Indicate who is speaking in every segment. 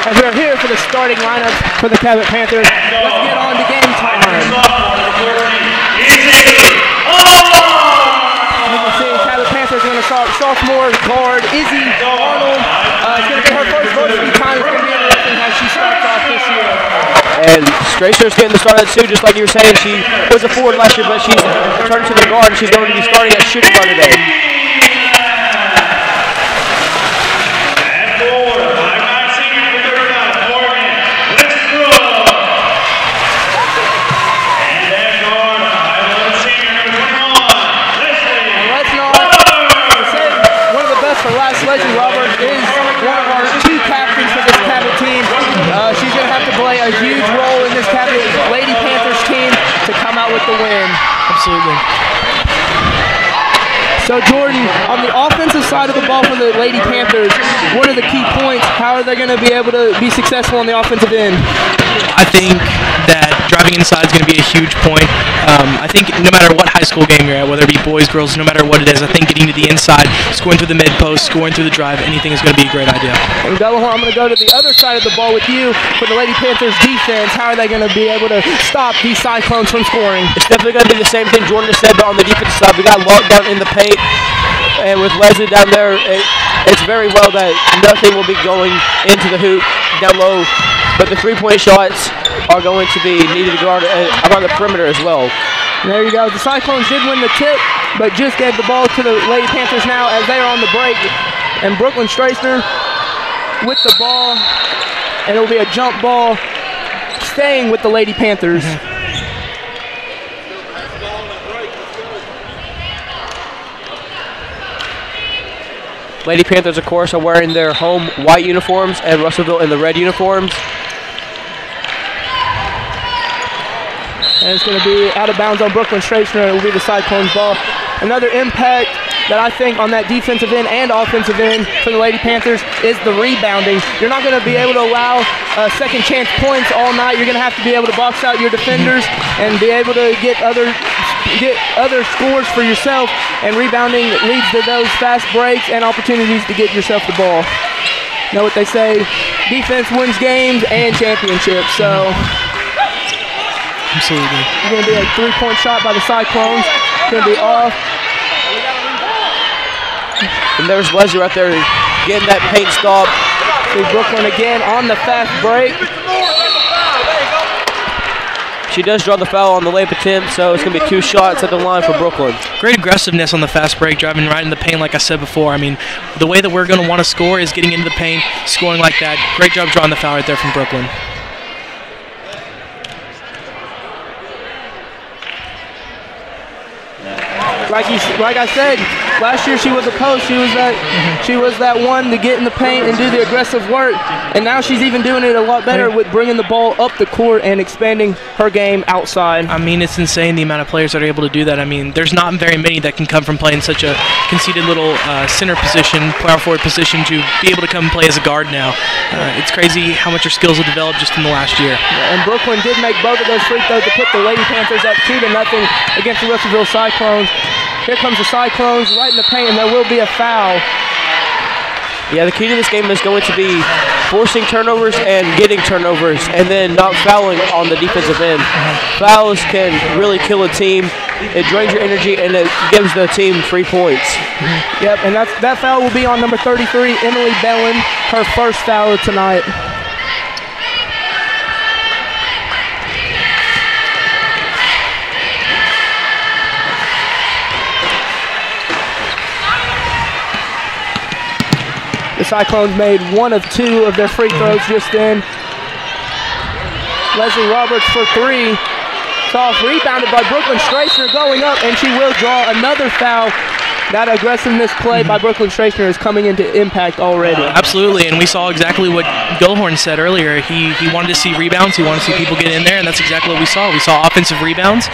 Speaker 1: as we're here for the starting lineups for the Cabot Panthers. Let's get on to game time. You can see Cabot Panthers are going to start sophomore guard Izzy Arnold. It's going to be her first varsity time. It's going to be interesting how she starts off this year.
Speaker 2: And Stracer's getting the start of the two, just like you were saying. She was a forward last year, but she's turned to the guard, and she's going to be starting at shooting guard today.
Speaker 1: Leslie Roberts is one of our two captains for this Cabot team. She's going to have to play a huge role in this Cabot Lady Panthers team to come out with the win.
Speaker 3: Absolutely.
Speaker 1: So Jordan, on the offensive side of the ball for the Lady Panthers, what are the key points? How are they going to be able to be successful on the offensive end?
Speaker 3: I think that driving inside is going to be a huge point. I think no matter what high school game you're at, whether it be boys, girls, no matter what it is, I think getting to the inside, scoring through the mid post, scoring through the drive, anything is going to be a great idea.
Speaker 1: And Delahorn, I'm going to go to the other side of the ball with you for the Lady Panthers defense. How are they going to be able to stop these Cyclones from scoring?
Speaker 2: It's definitely going to be the same thing Jordan just said, but on the defensive side, we got locked down in the paint, and with Leslie down there, it's very well that nothing will be going into the hoop down low, but the three-point shots are going to be needed to go around the perimeter as well.
Speaker 1: And there you go. The Cyclones did win the tip, but just gave the ball to the Lady Panthers now as they are on the break. And Brooklyn Strasner with the ball, and it'll be a jump ball staying with the Lady Panthers.
Speaker 2: Lady Panthers, of course, are wearing their home white uniforms, and Russellville in the red uniforms.
Speaker 1: And it's going to be out of bounds on Brooklyn Strasner. It will be the Cyclones ball. Another impact that I think on that defensive end and offensive end for the Lady Panthers is the rebounding. You're not going to be able to allow second chance points all night. You're going to have to be able to box out your defenders and be able to get other scores for yourself, and rebounding leads to those fast breaks and opportunities to get yourself the ball. You know what they say, defense wins games and championships. So
Speaker 3: absolutely.
Speaker 1: It's going to be a three-point shot by the Cyclones. It's going to be off.
Speaker 2: And there's Leslie right there getting that paint stop.
Speaker 1: See Brooklyn again on the fast break.
Speaker 2: She does draw the foul on the layup attempt, so it's going to be two shots at the line for Brooklyn.
Speaker 3: Great aggressiveness on the fast break, driving right in the paint like I said before. I mean, the way that we're going to want to score is getting into the paint, scoring like that. Great job drawing the foul right there from Brooklyn.
Speaker 1: Like I said, last year she was a post. She was that one to get in the paint and do the aggressive work. And now she's even doing it a lot better with bringing the ball up the court and expanding her game outside.
Speaker 3: I mean, it's insane the amount of players that are able to do that. I mean, there's not very many that can come from playing such a conceited little center position, power forward position, to be able to come and play as a guard now. It's crazy how much her skills have developed just in the last year.
Speaker 1: And Brooklyn did make both of those free throws to put the Lady Panthers up 2-0 against the Russellville Cyclones. Here comes the Cyclones right in the paint, and there will be a foul.
Speaker 2: Yeah, the key to this game is going to be forcing turnovers and getting turnovers, and then not fouling on the defensive end. Fouls can really kill a team. It drains your energy, and it gives the team 3 points.
Speaker 1: Yep, and that foul will be on number 33, Emily Bellin, her first foul of tonight. The Cyclones made 1 of 2 of their free throws just then. Leslie Roberts for 3. It's off, rebounded by Brooklyn Strasner, going up, and she will draw another foul. That aggressiveness play by Brooklyn Strasner is coming into impact already.
Speaker 3: Absolutely, and we saw exactly what Gullhorn said earlier. He wanted to see rebounds, he wanted to see people get in there, and that's exactly what we saw. We saw offensive rebounds.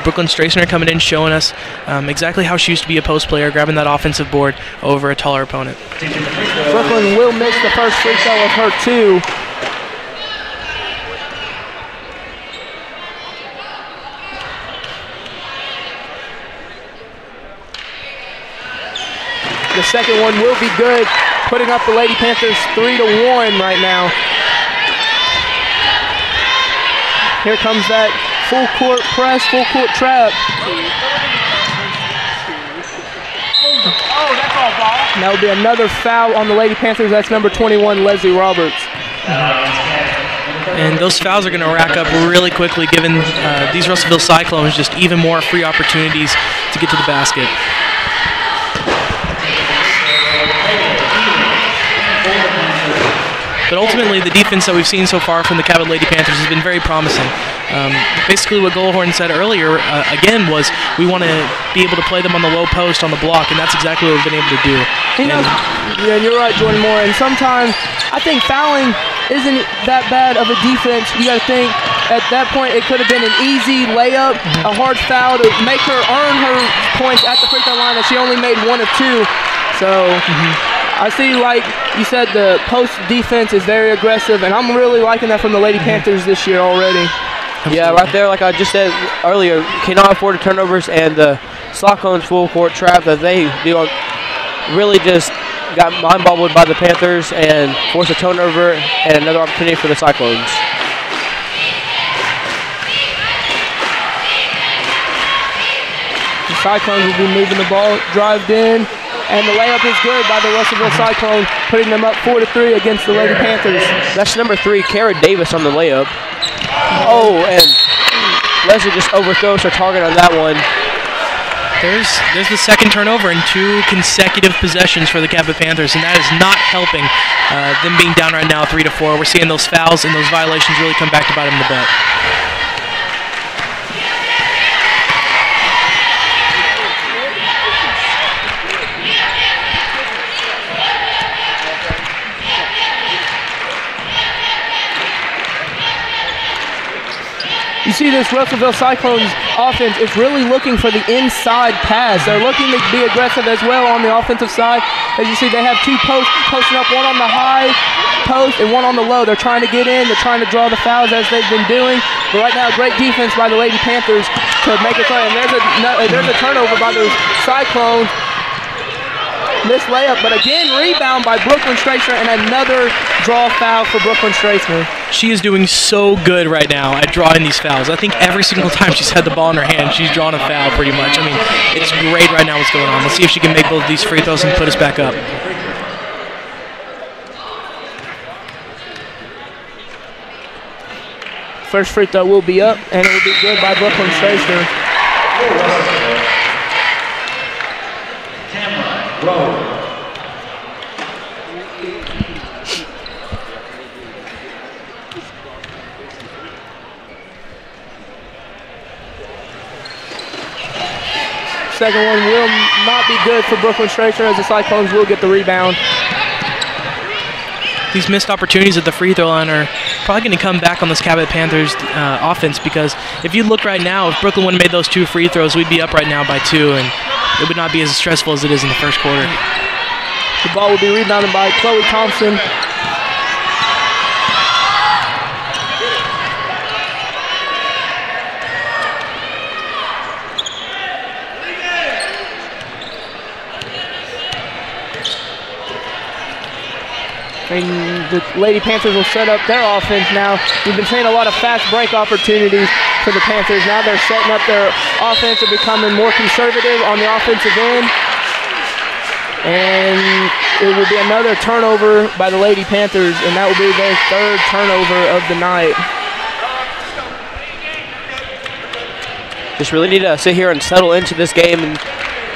Speaker 3: Brooklyn Strasner coming in, showing us exactly how she used to be a post player, grabbing that offensive board over a taller opponent.
Speaker 1: Brooklyn will miss the first free throw of her 2. The second one will be good, putting up the Lady Panthers 3-1 right now. Here comes that full court press, full court trap. And that will be another foul on the Lady Panthers. That's number 21, Leslie Roberts.
Speaker 3: And those fouls are going to rack up really quickly, giving these Russellville Cyclones just even more free opportunities to get to the basket. But ultimately, the defense that we've seen so far from the Cabot Lady Panthers has been very promising. Basically, what Goldhorn said earlier, again, was we want to be able to play them on the low post, on the block, and that's exactly what we've been able to do.
Speaker 1: Yeah, you're right, Jordan Moore. And sometimes I think fouling isn't that bad of a defense. You got to think at that point it could have been an easy layup, a hard foul to make her earn her points at the free throw line, and she only made 1 of 2. So. I see, like you said, the post defense is very aggressive, and I'm really liking that from the Lady Panthers this year already.
Speaker 2: Yeah, right there, like I just said earlier, cannot afford the turnovers, and the Cyclones full court trap that they do really just got mind bobbled by the Panthers and forced a turnover and another opportunity for the Cyclones.
Speaker 1: The Cyclones will be moving the ball, drived in. And the layup is good by the Russellville Cyclones, putting them up 4-3 against the Lady Panthers.
Speaker 2: That's number 3, Kara Davis on the layup. Oh, and Leslie just overthrows her target on that one.
Speaker 3: There's the second turnover in 2 consecutive possessions for the Cabot Panthers, and that is not helping them being down right now 3-4. We're seeing those fouls and those violations really come back to bite them in the butt.
Speaker 1: You see this Russellville Cyclones offense is really looking for the inside pass. They're looking to be aggressive as well on the offensive side. As you see, they have 2 posts posting up, 1 on the high post and 1 on the low. They're trying to get in. They're trying to draw the fouls as they've been doing. But right now, great defense by the Lady Panthers to make it play. And there's a turnover by the Cyclones. Missed layup, but again, rebound by Brooklyn Straighter and another draw foul for Brooklyn Straighter.
Speaker 3: She is doing so good right now at drawing these fouls. I think every single time she's had the ball in her hand, she's drawn a foul pretty much. I mean, it's great right now what's going on. Let's see if she can make both of these free throws and put us back up.
Speaker 1: First free throw will be up, and it will be good by Brooklyn Straighter. Second one will not be good for Brooklyn Straighter as the Cyclones will get the rebound.
Speaker 3: These missed opportunities at the free throw line are probably going to come back on this Cabot Panthers offense, because if you look right now, if Brooklyn would have made those 2 free throws, we'd be up right now by 2, and it would not be as stressful as it is in the first quarter.
Speaker 1: The ball will be rebounded by Chloe Thompson. And the Lady Panthers will set up their offense now. We've been seeing a lot of fast break opportunities for the Panthers. Now they're setting up their offense and becoming more conservative on the offensive end. And it will be another turnover by the Lady Panthers, and that will be their 3rd turnover of the night.
Speaker 2: Just really need to sit here and settle into this game, and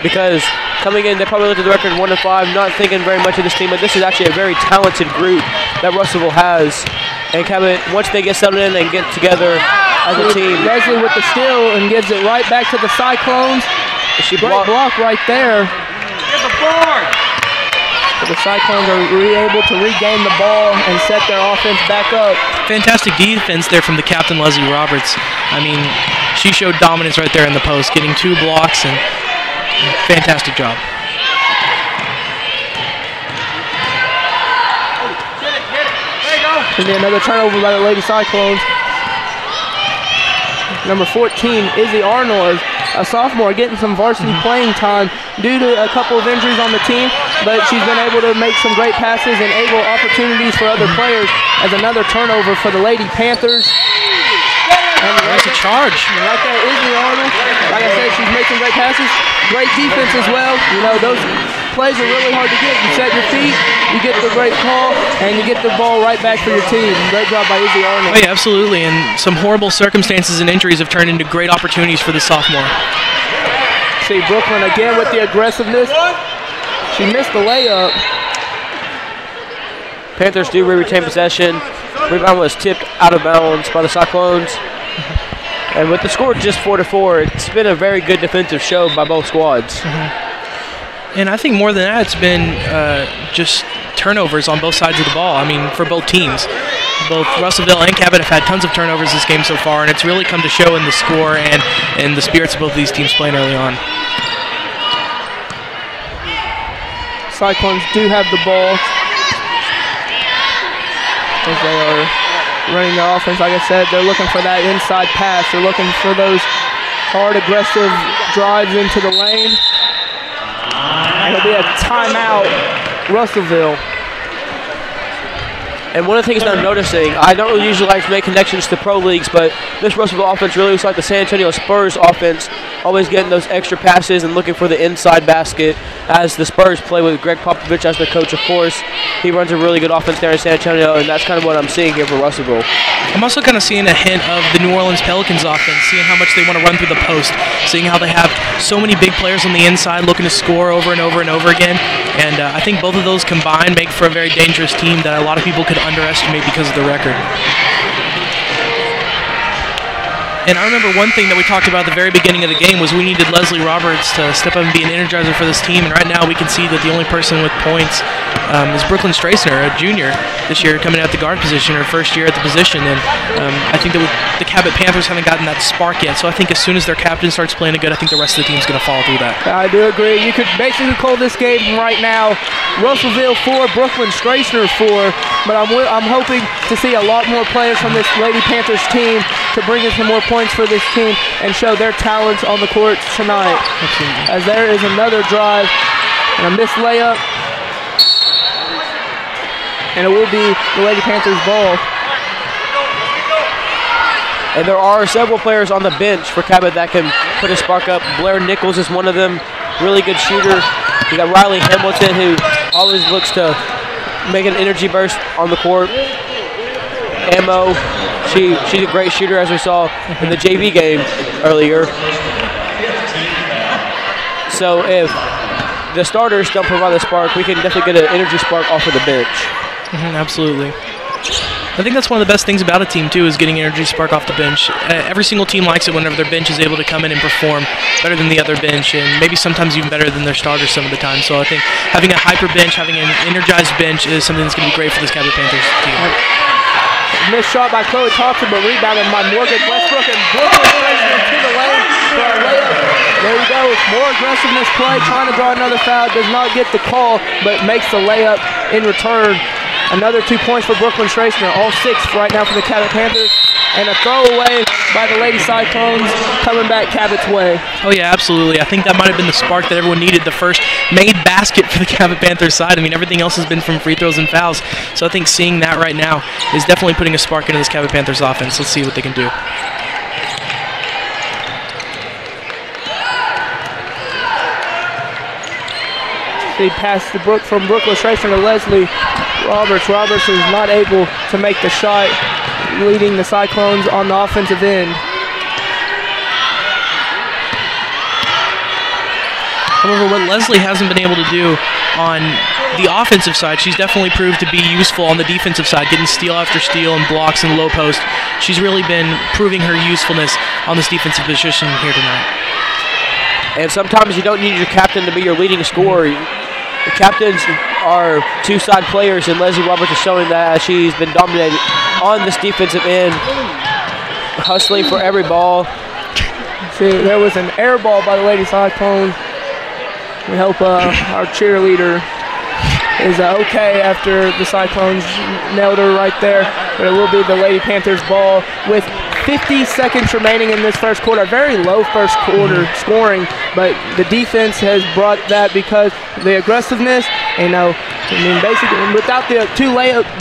Speaker 2: because coming in, they probably looked at the record 1-5, not thinking very much of this team, but this is actually a very talented group that Russellville has. And Cabot, once they get settled in and get together as a team.
Speaker 1: Leslie with the steal and gives it right back to the Cyclones. Great block right there.
Speaker 4: Get the board.
Speaker 1: But the Cyclones are able to regain the ball and set their offense back up.
Speaker 3: Fantastic defense there from the captain, Leslie Roberts. I mean, she showed dominance right there in the post, getting 2 blocks, and fantastic job.
Speaker 1: And then another turnover by the Lady Cyclones. Number 14, Izzy Arnold, a sophomore, getting some varsity playing time due to a couple of injuries on the team, but she's been able to make some great passes and able opportunities for other players as another turnover for the Lady Panthers. And
Speaker 3: There's a charge.
Speaker 1: Right there, Izzy Arnold. Like I said, she's making great passes. Great defense as well. You know, those plays are really hard to get. You set your feet, you get the great call, and you get the ball right back for your team. Great job by Izzy Arnold.
Speaker 3: Oh, yeah, absolutely. And some horrible circumstances and injuries have turned into great opportunities for the sophomore.
Speaker 1: See Brooklyn again with the aggressiveness. She missed the layup.
Speaker 2: Panthers do retain possession. Rebound was tipped out of bounds by the Cyclones. And with the score just 4-4, it's been a very good defensive show by both squads.
Speaker 3: And I think more than that, it's been just turnovers on both sides of the ball. I mean, for both teams. Both Russellville and Cabot have had tons of turnovers this game so far, and it's really come to show in the score and in the spirits of both of these teams playing early on.
Speaker 1: Cyclones do have the ball as they are running their offense. Like I said, they're looking for that inside pass. They're looking for those hard, aggressive drives into the lane. And it'll be a timeout, Russellville.
Speaker 2: And one of the things that I'm noticing, I don't really usually like to make connections to pro leagues, but this Russellville offense really looks like the San Antonio Spurs offense, always getting those extra passes and looking for the inside basket as the Spurs play with Greg Popovich as their coach, of course. He runs a really good offense there in San Antonio, and that's kind of what I'm seeing here for Russellville.
Speaker 3: I'm also kind of seeing a hint of the New Orleans Pelicans offense, seeing how much they want to run through the post, seeing how they have so many big players on the inside looking to score over and over and over again. And I think both of those combined make for a very dangerous team that a lot of people could underestimate because of the record. And I remember one thing that we talked about at the very beginning of the game was we needed Leslie Roberts to step up and be an energizer for this team. And right now we can see that the only person with points is Brooklyn Straisner, a junior this year, coming out the guard position, her first year at the position. And I think that the Cabot Panthers haven't gotten that spark yet. So I think as soon as their captain starts playing it good, I think the rest of the team's going to follow through that.
Speaker 1: I do agree. You could basically call this game right now Russellville 4, Brooklyn Straisner 4. But I'm hoping to see a lot more players from this Lady Panthers team to bring in some more points for this team and show their talents on the court tonight.
Speaker 3: Absolutely.
Speaker 1: As there is another drive and a missed layup. And it will be the Lady Panthers ball.
Speaker 2: And there are several players on the bench for Cabot that can put a spark up. Blair Nichols is one of them, really good shooter. You got Riley Hamilton, who always looks to make an energy burst on the court. Ammo, she's a great shooter, as we saw in the JV game earlier. So if the starters don't provide the spark, we can definitely get an energy spark off of the bench.
Speaker 3: Absolutely. I think that's one of the best things about a team, too, is getting energy spark off the bench. Every single team likes it whenever their bench is able to come in and perform better than the other bench, and maybe sometimes even better than their starters some of the time. So I think having a hyper bench, having an energized bench is something that's going to be great for this Cabot Panthers team.
Speaker 1: Missed shot by Chloe Thompson, but rebounded by Morgan Westbrook, and Brooklyn Straisner to the lane for a layup. There we go. More aggressiveness play, trying to draw another foul. Does not get the call, but makes the layup in return. Another 2 points for Brooklyn Straisner, all 6 right now for the Cabot Panthers. And a throwaway by the Lady Cyclones coming back Cabot's way.
Speaker 3: Oh, yeah, absolutely. I think that might have been the spark that everyone needed, the first made basket for the Cabot Panthers side. I mean, everything else has been from free throws and fouls. So I think seeing that right now is definitely putting a spark into this Cabot Panthers offense. Let's see what they can do.
Speaker 1: They pass from Brooklyn Straisner to Leslie Roberts. Roberts is not able to make the shot, leading the Cyclones on the offensive end.
Speaker 3: However, what Leslie hasn't been able to do on the offensive side, she's definitely proved to be useful on the defensive side, getting steal after steal and blocks in the low post. She's really been proving her usefulness on this defensive position here tonight.
Speaker 2: And sometimes you don't need your captain to be your leading scorer. The captains are two-side players, and Leslie Roberts is showing that as she's been dominated on this defensive end, hustling for every ball.
Speaker 1: See, there was an air ball by the Lady Cyclones. We hope our cheerleader is okay after the Cyclones nailed her right there. But it will be the Lady Panthers ball with 50 seconds remaining in this first quarter. Very low first quarter scoring, but the defense has brought that because the aggressiveness. Basically, without the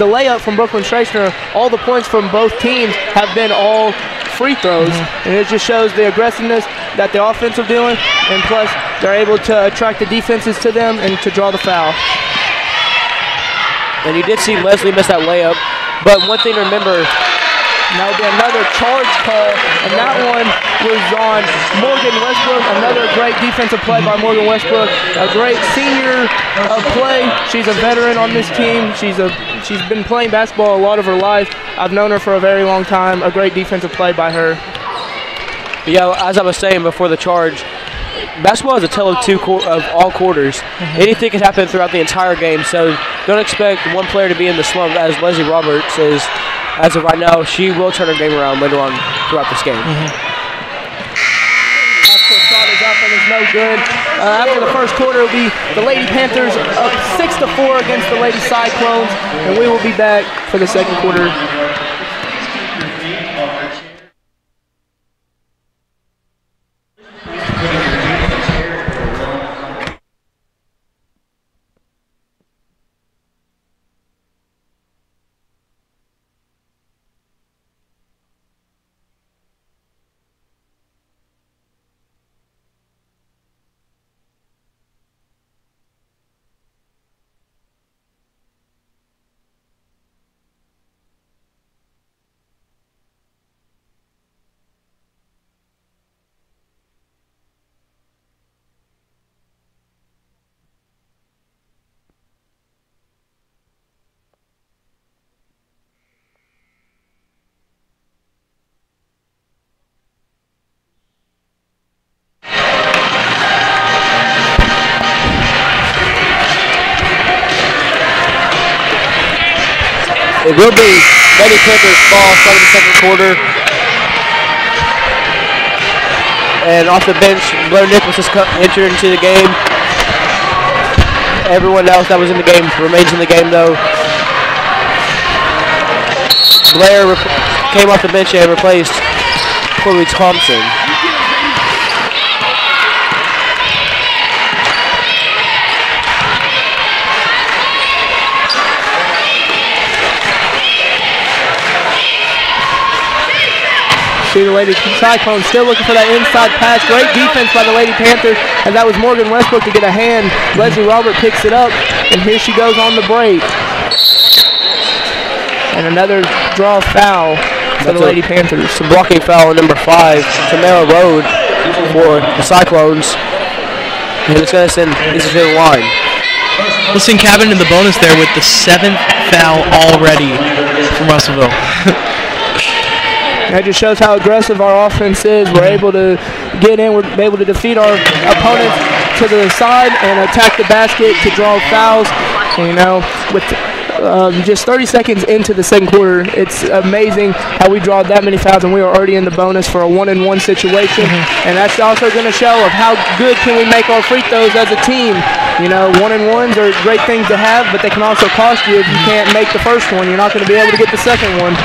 Speaker 1: layup from Brooklyn Straisner, all the points from both teams have been all free throws. And it just shows the aggressiveness that the offense are doing, and plus they're able to attract the defenses to them and to draw the foul.
Speaker 2: And you did see Leslie miss that layup, but one thing to remember,
Speaker 1: and that will be another charge call, and that one was on Morgan Westbrook. Another great defensive play by Morgan Westbrook. A great senior play. She's a veteran on this team. She's been playing basketball a lot of her life. I've known her for a very long time. A great defensive play by her.
Speaker 2: Yeah, as I was saying before the charge, basketball is a tale of all quarters. Anything can happen throughout the entire game, so don't expect one player to be in the slump, as Leslie Roberts is. As of right now, she will turn her game around later on throughout this game.
Speaker 1: Half-court shot is up and is no good. After the first quarter, it will be the Lady Panthers up 6-4 against the Lady Cyclones, and we will be back for the second quarter.
Speaker 2: It will be Lady Panthers ball starting the second quarter. And off the bench, Blair Nichols has entered into the game. Everyone else that was in the game remains in the game though. Blair came off the bench and replaced Chloe Thompson.
Speaker 1: See the Lady Cyclones still looking for that inside pass. Great defense by the Lady Panthers, and that was Morgan Westbrook to get a hand. Leslie Robert picks it up, and here she goes on the break. And another draw foul for the Lady Panthers.
Speaker 2: Some blocking foul number 5, Tamara Road for the Cyclones. And it's going to send this to the line.
Speaker 3: Listen, Cabin in the bonus there with the 7th foul already from Russellville.
Speaker 1: That just shows how aggressive our offense is. We're able to get in. We're able to defeat our opponents to the side and attack the basket to draw fouls. And, you know, with just 30 seconds into the second quarter, it's amazing how we draw that many fouls, and we are already in the bonus for a 1-and-1 situation. And that's also going to show of how good can we make our free throws as a team. You know, 1-and-1s are great things to have, but they can also cost you if you can't make the first one. You're not going to be able to get the second one.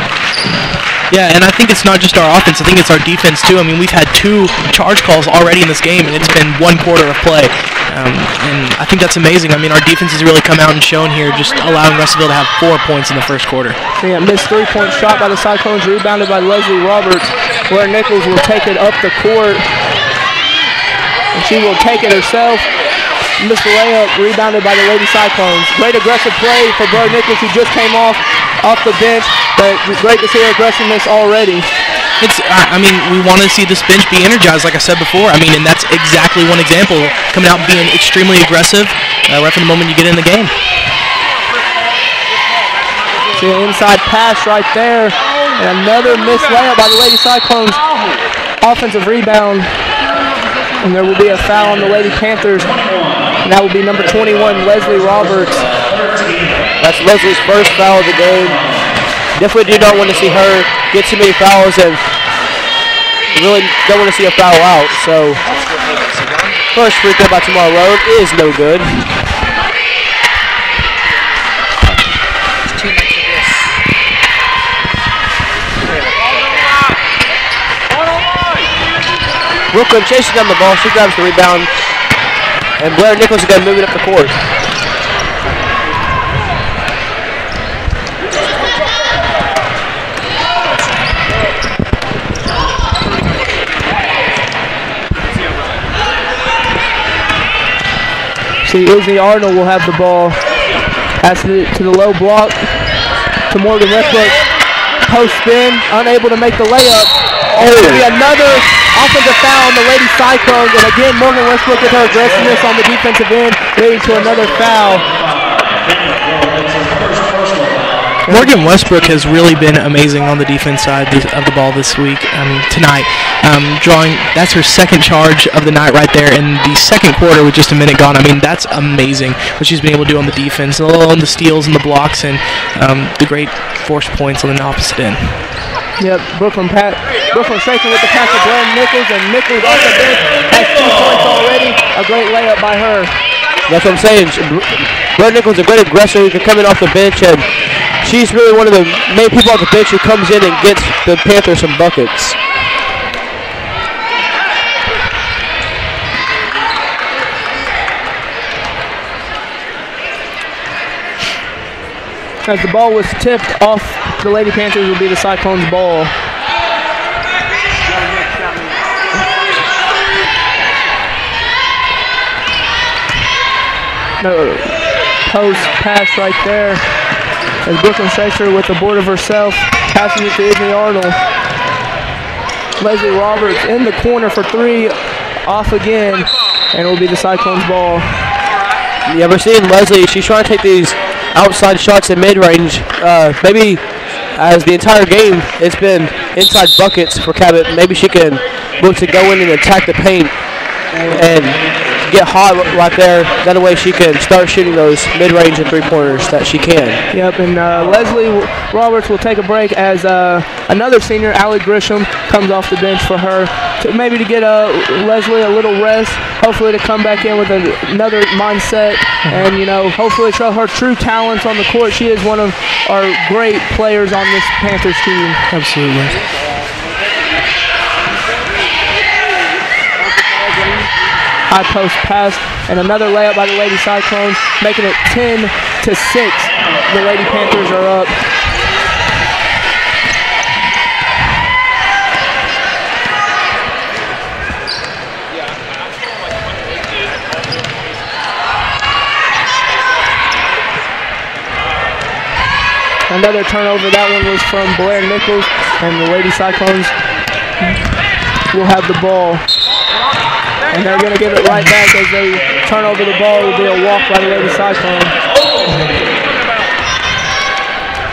Speaker 3: Yeah, and I think it's not just our offense. I think it's our defense, too. I mean, we've had 2 charge calls already in this game, and it's been 1 quarter of play. And I think that's amazing. I mean, our defense has really come out and shown here, just allowing Russellville to have 4 points in the first quarter.
Speaker 1: Yeah, missed 3-point shot by the Cyclones, rebounded by Leslie Roberts, where Nichols will take it up the court. And she will take it herself. Missed the layup, rebounded by the Lady Cyclones. Great aggressive play for Blair Nichols, who just came off the bench, but it's great to see her aggressiveness already.
Speaker 3: I mean, we want to see this bench be energized, like I said before. I mean, and that's exactly one example, coming out and being extremely aggressive right from the moment you get in the game.
Speaker 1: See an inside pass right there, and another missed layup by the Lady Cyclones. Offensive rebound, and there will be a foul on the Lady Panthers, and that will be number 21, Leslie Roberts.
Speaker 2: That's Leslie's first foul of the game. Definitely do not want to see her get too many fouls, and really don't want to see a foul out. So, first free throw by Tamara Road is no good. Brooklyn chasing down the ball. She grabs the rebound, and Blair Nichols is going to move it up the court.
Speaker 1: See, Izzy Arnold will have the ball. Passes it to the low block to Morgan Westbrook. Post spin, unable to make the layup. And it'll be another offensive foul on the Lady Cyclones. And again, Morgan Westbrook with her aggressiveness on the defensive end, leading to another foul.
Speaker 3: Morgan Westbrook has really been amazing on the defense side of the ball this week, tonight. That's her second charge of the night right there in the second quarter with just a minute gone. I mean, that's amazing what she's been able to do on the defense, on the steals and the blocks, and the great forced points on the opposite end.
Speaker 1: Yep, Brooklyn Strachan with the pass to Glenn Nichols, and Nichols off the bench has 2 points already. A great layup by her.
Speaker 2: That's what I'm saying. Glenn Nichols is a great aggressor who can come in off the bench, and she's really one of the main people off the bench who comes in and gets the Panthers some buckets.
Speaker 1: As the ball was tipped off the Lady Panthers, will be the Cyclones' ball. No, post pass right there. As Brooklyn Strachan with the board of herself, passes it to Izzy Arnold. Leslie Roberts in the corner for 3, off again, and it will be the Cyclones' ball.
Speaker 2: Yeah, we're seeing Leslie. She's trying to take these outside shots in mid-range. Maybe as the entire game, it's been inside buckets for Cabot. Maybe she can look to go in and attack the paint and get hot right there. That way she can start shooting those mid-range and three-pointers that she can.
Speaker 1: Yep, and Leslie Roberts will take a break as another senior, Allie Grisham, comes off the bench for her to maybe to get Leslie a little rest, hopefully to come back in with another mindset and, hopefully show her true talents on the court. She is one of our great players on this Panthers team.
Speaker 3: Absolutely.
Speaker 1: High post pass, and another layup by the Lady Cyclones, making it 10-6. The Lady Panthers are up. Another turnover. That one was from Blair Nichols, and the Lady Cyclones will have the ball. And they're going to give it right back as they turn over the ball. It will be a walk by the Lady Cyclone.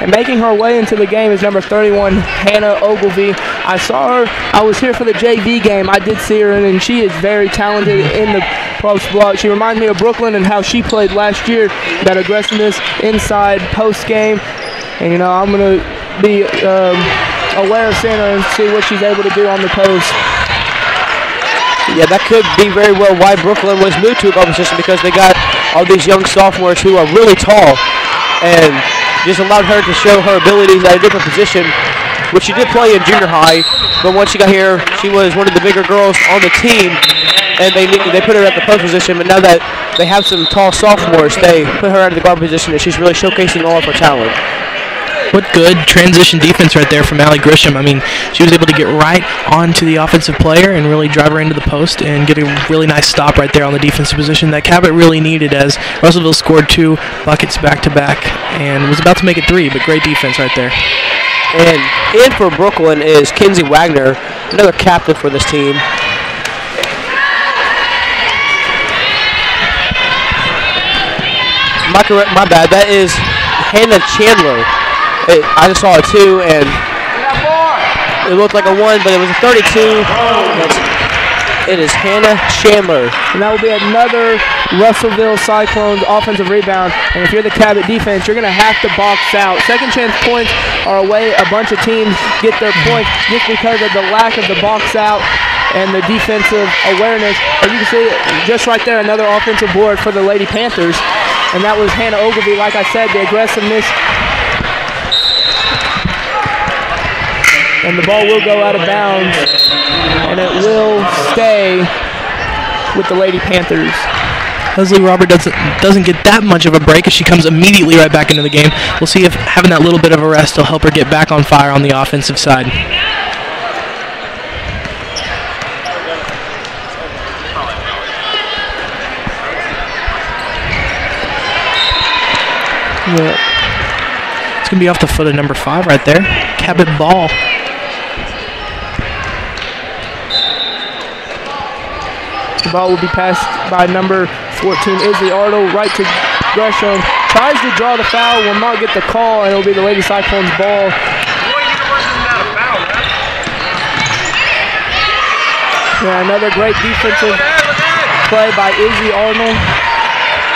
Speaker 1: And making her way into the game is number 31, Hannah Ogilvie. I saw her. I was here for the JV game. I did see her, and she is very talented in the post block. She reminds me of Brooklyn and how she played last year. That aggressiveness inside post game. And, I'm going to be aware of seeing her and see what she's able to do on the post.
Speaker 2: Yeah, that could be very well why Brooklyn was moved to a guard position, because they got all these young sophomores who are really tall and just allowed her to show her abilities at a different position, which she did play in junior high, but once she got here, she was one of the bigger girls on the team, and they put her at the post position, but now that they have some tall sophomores, they put her at the guard position, and she's really showcasing all of her talent.
Speaker 3: What good transition defense right there from Allie Grisham. I mean, she was able to get right onto the offensive player and really drive her into the post and get a really nice stop right there on the defensive position that Cabot really needed, as Russellville scored 2 buckets back-to-back and was about to make it 3, but great defense right there.
Speaker 2: And in for Brooklyn is Kinsey Wagner, another captain for this team. My bad, that is Hannah Chandler. I just saw a 2, and it looked like a 1, but it was a 32. It is Hannah Chandler.
Speaker 1: And that will be another Russellville Cyclones offensive rebound. And if you're the Cabot defense, you're going to have to box out. Second chance points are a way a bunch of teams get their points just because of the lack of the box out and the defensive awareness. As you can see, just right there, another offensive board for the Lady Panthers. And that was Hannah Ogilvie. Like I said, the aggressiveness. And the ball will go out of bounds, and it will stay with the Lady Panthers.
Speaker 3: Leslie Robert doesn't get that much of a break as she comes immediately right back into the game. We'll see if having that little bit of a rest will help her get back on fire on the offensive side.
Speaker 1: Yeah.
Speaker 3: It's going to be off the foot of number 5 right there. Cabot ball.
Speaker 1: The ball will be passed by number 14, Izzy Arnold, right to Gresham. Tries to draw the foul, will not get the call, and it will be the Lady Cyclones ball. Yeah, another great defensive play by Izzy Arnold,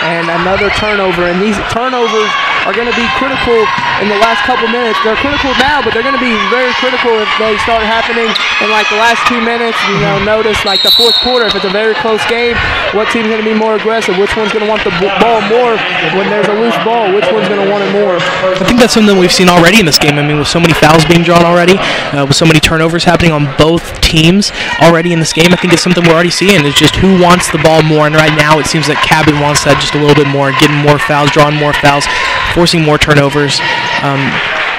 Speaker 1: and another turnover. And these turnovers are going to be critical in the last couple minutes. They're critical now, but they're going to be very critical if they start happening in like the last 2 minutes. You know, notice like the fourth quarter, if it's a very close game, what team's going to be more aggressive? Which one's going to want the ball more when there's a loose ball? Which one's going to want it more?
Speaker 3: I think that's something we've seen already in this game. I mean, with so many fouls being drawn already, with so many turnovers happening on both teams already in this game, I think it's something we're already seeing. It's just who wants the ball more, and right now it seems that Cabot wants that just a little bit more, getting more fouls, drawing more fouls, forcing more turnovers.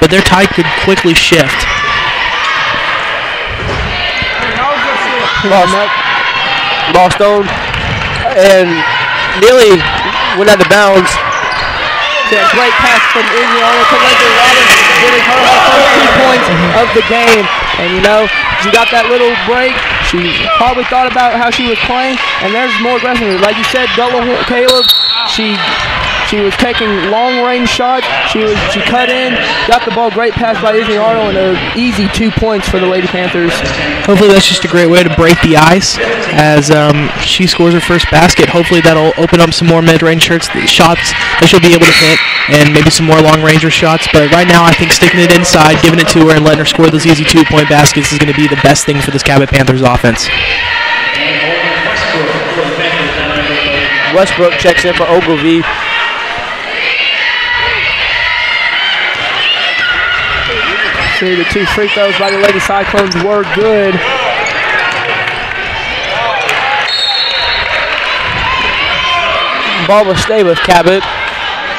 Speaker 3: But their tide could quickly shift.
Speaker 2: Ball stone and nearly went out of bounds.
Speaker 1: Yeah, great pass from Izzy Arnold to Leslie Roberts, giving her first 2 points of the game. And you know, she got that little break. She probably thought about how she was playing, and there's more aggressiveness. Like you said, Caleb, she was taking long-range shots. She cut in, got the ball. Great pass by Izzy Arnold, and an easy 2 points for the Lady Panthers.
Speaker 3: Hopefully that's just a great way to break the ice as she scores her first basket. Hopefully that'll open up some more mid-range shots that she'll be able to hit, and maybe some more long-ranger shots. But right now I think sticking it inside, giving it to her, and letting her score those easy 2-point baskets is going to be the best thing for this Cabot Panthers offense.
Speaker 2: Westbrook checks in for Ogilvie.
Speaker 1: See, the 2 free throws by the Lady Cyclones were good.
Speaker 2: Ball will stay with Cabot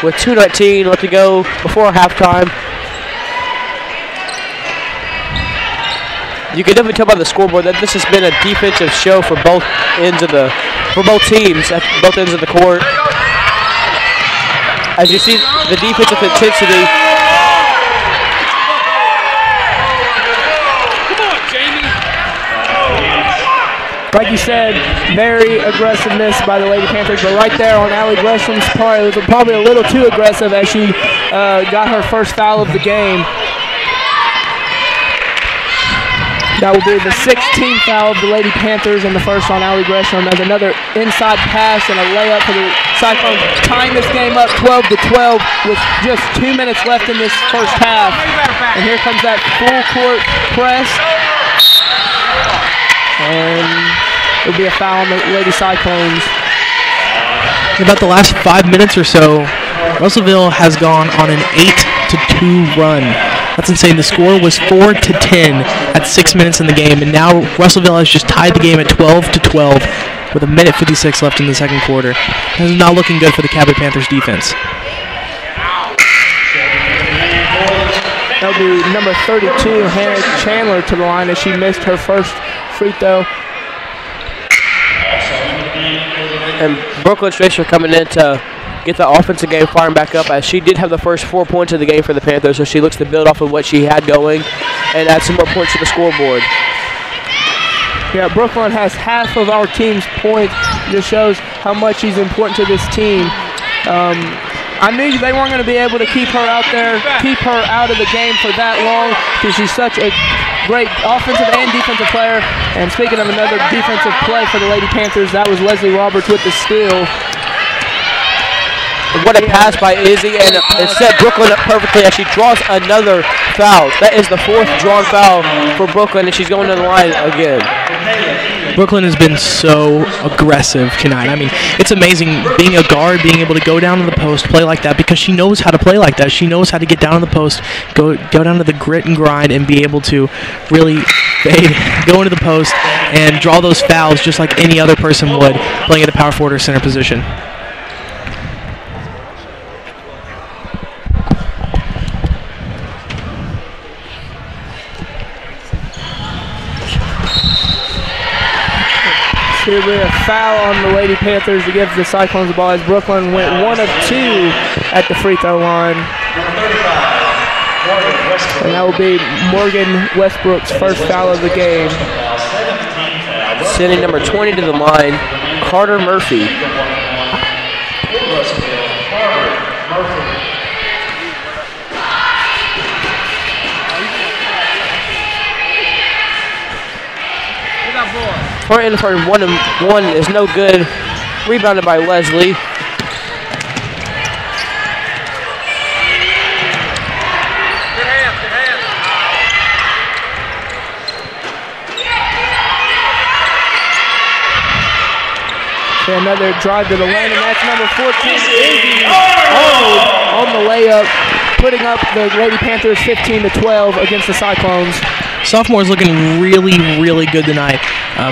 Speaker 2: with 2:19 left to go before halftime. You can definitely tell by the scoreboard that this has been a defensive show for both teams at both ends of the court. As you see the defensive intensity.
Speaker 1: Like you said, very aggressiveness by the Lady Panthers, but right there on Allie Gresham's part, it was probably a little too aggressive as she got her first foul of the game. That will be the 16th foul of the Lady Panthers and the first on Allie Gresham, as another inside pass and a layup for the Cyclones, tying this game up 12-12 with just 2 minutes left in this first half. And here comes that full court press. And it'll be a foul on the Lady Cyclones.
Speaker 3: In about the last 5 minutes or so, Russellville has gone on an 8-2 run. That's insane. The score was 4-10 at 6 minutes in the game, and now Russellville has just tied the game at 12-12 with 1:56 left in the second quarter. This is not looking good for the Cabot Panthers defense.
Speaker 1: That'll be number 32, Hannah Chandler, to the line as she missed her first free throw.
Speaker 2: And Brooklyn Stracer coming in to get the offensive game firing back up, as she did have the first 4 points of the game for the Panthers, so she looks to build off of what she had going and add some more points to the scoreboard.
Speaker 1: Yeah, Brooklyn has half of our team's points. Just shows how much she's important to this team. I knew they weren't going to be able to keep her out there, keep her out of the game for that long, because she's such a great offensive and defensive player. And speaking of another defensive play for the Lady Panthers, that was Leslie Roberts with the steal.
Speaker 2: What a pass by Izzy, and it set Brooklyn up perfectly as she draws another foul. That is the 4th drawn foul for Brooklyn, and she's going to the line again.
Speaker 3: Brooklyn has been so aggressive tonight. I mean, it's amazing being a guard, being able to go down to the post, play like that, because she knows how to play like that. She knows how to get down to the post, go down to the grit and grind, and be able to really go into the post and draw those fouls just like any other person would playing at a power forward or center position.
Speaker 1: Here will be a foul on the Lady Panthers to give the Cyclones the ball as Brooklyn went 1 of 2 at the free throw line. And that will be Morgan Westbrook's first foul of the game.
Speaker 2: Sending number 20 to the line, Carter Murphy. Point in for 1 is no good. Rebounded by Leslie.
Speaker 1: Another drive to the lane, and that's number 14, Izzy on the layup, putting up the Lady Panthers 15-12 against the Cyclones.
Speaker 3: Sophomores looking really, really good tonight.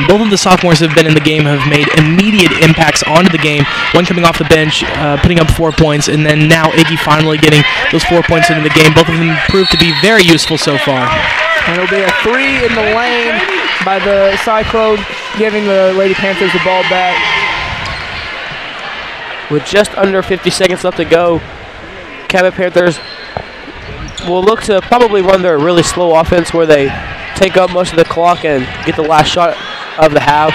Speaker 3: Both of the sophomores have been in the game, have made immediate impacts onto the game. One coming off the bench, putting up 4 points, and then now Iggy finally getting those 4 points into the game. Both of them proved to be very useful so far.
Speaker 1: And it'll be a 3 in the lane by the Cyclone, giving the Lady Panthers the ball back.
Speaker 2: With just under 50 seconds left to go, Cabot Panthers will look to probably run their really slow offense where they take up most of the clock and get the last shot of the half.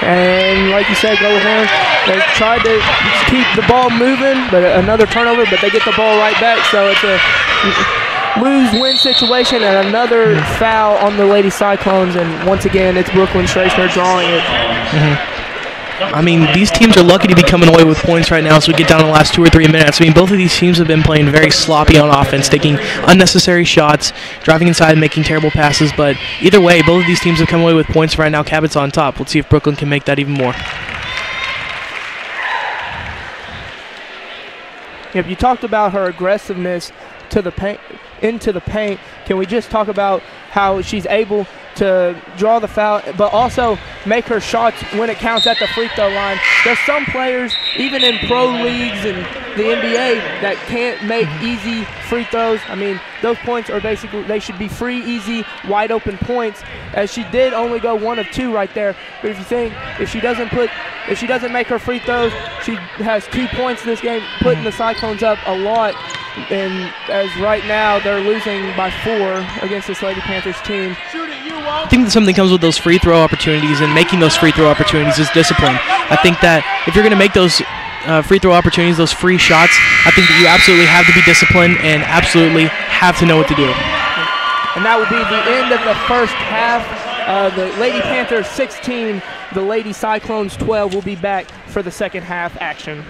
Speaker 1: And like you said, Gulliver, they tried to keep the ball moving, but another turnover, but they get the ball right back, so it's a lose-win situation, and another foul on the Lady Cyclones, and once again, it's Brooklyn Schraisner drawing it.
Speaker 3: I mean, these teams are lucky to be coming away with points right now as we get down to the last 2 or 3 minutes. I mean, both of these teams have been playing very sloppy on offense, taking unnecessary shots, driving inside and making terrible passes, but either way, both of these teams have come away with points right now. Cabot's on top. Let's see if Brooklyn can make that even more.
Speaker 1: Yep, you talked about her aggressiveness to the paint, into the paint. Can we just talk about how she's able to draw the foul, but also make her shots when it counts at the free throw line? There's some players, even in pro leagues and the NBA, that can't make easy free throws. I mean, those points are basically, they should be free, easy, wide open points, as she did only go 1 of 2 right there. But if you think, if she doesn't make her free throws, she has 2 points in this game, putting the Cyclones up a lot. And as right now, they're losing by 4 against this Lady Panthers team.
Speaker 3: I think that something comes with those free throw opportunities, and making those free throw opportunities is discipline. I think that if you're going to make those free throw opportunities, those free shots, I think that you absolutely have to be disciplined and absolutely have to know what to do.
Speaker 1: And that will be the end of the first half. The Lady Panthers 16, the Lady Cyclones 12 will be back for the second half action.